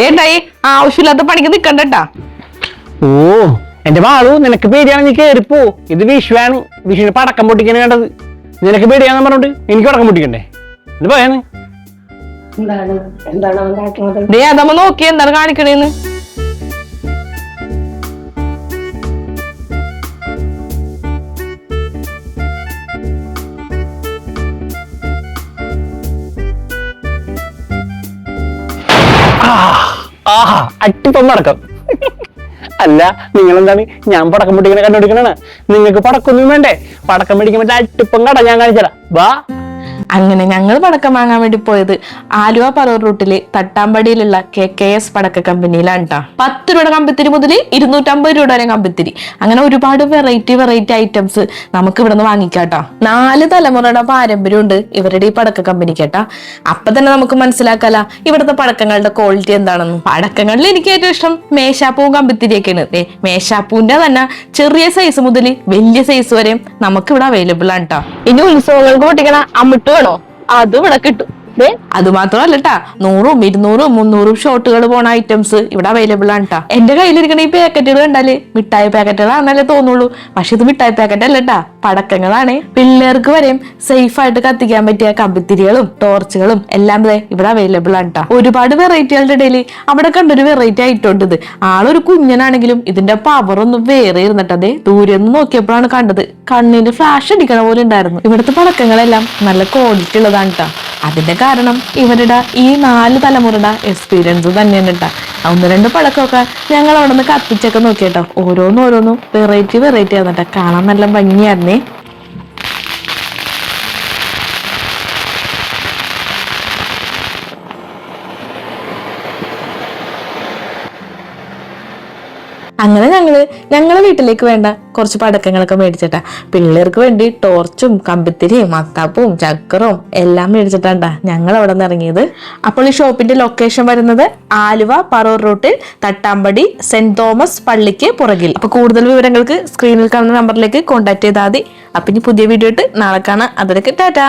ഏട്ടായി ആവശ്യമില്ലാത്ത പണിക്ക് നിക്കണ്ടട്ടാ. ഓ എന്റെ ബാലു, നിനക്ക് പേടിയാണ്, നീ കേറിപ്പോ. ഇത് വിഷുവാണ്, വിഷുവിന് പടക്കം പൊട്ടിക്കാൻ കണ്ടത്. നിനക്ക് പേടിയാന്ന് പറഞ്ഞോണ്ട് എനിക്ക് പടക്കം പൊട്ടിക്കണ്ടേ? എന്ത് പോയാന്ന്? അതമ്മ നോക്കി എന്താണ് കാണിക്കണേന്ന്. ആഹാ, അട്ടിപ്പം പടക്കം. അല്ല, നിങ്ങളെന്താണ് ഞാൻ പടക്കം പൊട്ടിക്കണ കണ്ടുപിടിക്കണാണ്? നിങ്ങൾക്ക് പടക്കൊന്നും വേണ്ടേ? പടക്കം പിടിക്കാൻ പറ്റാ അട്ടിപ്പം കട ഞാൻ കാണിച്ചതാ. വാ. അങ്ങനെ ഞങ്ങൾ പടക്കം വാങ്ങാൻ വേണ്ടി പോയത് ആലുവ പറവൂർ റൂട്ടില് തട്ടാമ്പടിയിലുള്ള KKS പടക്ക കമ്പനിയിലാണ് ട്ടാ. 10 രൂപയുടെ കമ്പിത്തിരി മുതൽ 250 രൂപ വരെ കമ്പിത്തിരി. അങ്ങനെ ഒരുപാട് വെറൈറ്റി ഐറ്റംസ് നമുക്ക് ഇവിടെ നിന്ന് വാങ്ങിക്കാട്ടോ. 4 തലമുറയുടെ പാരമ്പര്യമുണ്ട് ഇവരുടെ ഈ പടക്ക കമ്പനിക്ക് കേട്ടാ. അപ്പൊ തന്നെ നമുക്ക് മനസ്സിലാക്കല ഇവിടുത്തെ പടക്കങ്ങളുടെ ക്വാളിറ്റി എന്താണെന്ന്. പടക്കങ്ങളിൽ എനിക്ക് ഏറ്റവും ഇഷ്ടം മേശാപ്പൂവും കമ്പിത്തിരിയൊക്കെയാണ്. മേശാപ്പൂവിന്റെ തന്നെ ചെറിയ സൈസ് മുതൽ വലിയ സൈസ് വരെ നമുക്ക് ഇവിടെ അവൈലബിൾ ആണ് ട്ടോ. ഇനി ഉത്സവങ്ങൾക്ക് പൊട്ടിക്കണ അമ്മിട്ട് വേണോ? അത് ഇവിടെ കിട്ടും. അത് മാത്രമല്ലട്ടാ, 100, 200, 300 ഷോട്ടുകൾ പോണ ഐറ്റംസ് ഇവിടെ അവൈലബിൾ ആണ് ട്ടാ. എന്റെ കയ്യിലിരിക്കണ ഈ പാക്കറ്റുകൾ കണ്ടാല് മിഠായി പാക്കറ്റുകളാണല്ലേ തോന്നുള്ളൂ. പക്ഷെ ഇത് മിഠായി പാക്കറ്റ് അല്ലട്ടാ, പടക്കങ്ങളാണ്. പിള്ളേർക്ക് വരെയും സേഫ് ആയിട്ട് കത്തിക്കാൻ പറ്റിയ കമ്പിത്തിരികളും ടോർച്ചുകളും എല്ലാം ഇവിടെ അവൈലബിൾ ആണ് ട്ടാ. ഒരുപാട് വെറൈറ്റികളുടെ ഇടയിൽ അവിടെ കണ്ടൊരു വെറൈറ്റി ഐറ്റം ഉണ്ട്. ഇത് ആളൊരു കുഞ്ഞനാണെങ്കിലും ഇതിന്റെ പവർ ഒന്നും വേറെ ഇരുന്നിട്ടതേ. ദൂരെ നിന്ന് നോക്കിയപ്പോഴാണ് കണ്ടത്. കണ്ണിന് ഫ്ലാഷ് അടിക്കണ പോലെ ഉണ്ടായിരുന്നു. ഇവിടുത്തെ പടക്കങ്ങളെല്ലാം നല്ല ക്വാളിറ്റി ഉള്ളതാണ് ട്ടാ. അതിന്റെ കാരണം ഇവരുടെ ഈ 4 തലമുറയുടെ എക്സ്പീരിയൻസ് തന്നെയാണ് കേട്ടാ. 1-2 പടക്കമൊക്കെ ഞങ്ങൾ അവിടെ നിന്ന് കത്തിച്ചൊക്കെ നോക്കിയേട്ടോ. ഓരോന്നും വെറൈറ്റി ആണെട്ടാ. കാണാൻ നല്ല ഭംഗിയായിരുന്നേ. അങ്ങനെ ഞങ്ങളെ വീട്ടിലേക്ക് വേണ്ട കുറച്ച് പടക്കങ്ങളൊക്കെ മേടിച്ചിട്ടാ. പിള്ളേർക്ക് വേണ്ടി ടോർച്ചും കമ്പിത്തിരിയും മത്താപ്പും ചക്കറും എല്ലാം മേടിച്ചിട്ടാണ്ടാ ഞങ്ങൾ അവിടെ നിന്ന് ഇറങ്ങിയത്. അപ്പോൾ ഈ ഷോപ്പിന്റെ ലൊക്കേഷൻ വരുന്നത് ആലുവ പറവൂർ റൂട്ടിൽ തട്ടാമ്പടി സെന്റ് തോമസ് പള്ളിക്ക് പുറകിൽ. അപ്പൊ കൂടുതൽ വിവരങ്ങൾക്ക് സ്ക്രീനിൽ കാണുന്ന നമ്പറിലേക്ക് കോൺടാക്ട് ചെയ്താൽ മതി. അപ്പൊ ഇനി പുതിയ വീഡിയോ ഇട്ട് നാളെ കാണാം. അതിലേക്ക് ടാറ്റാ.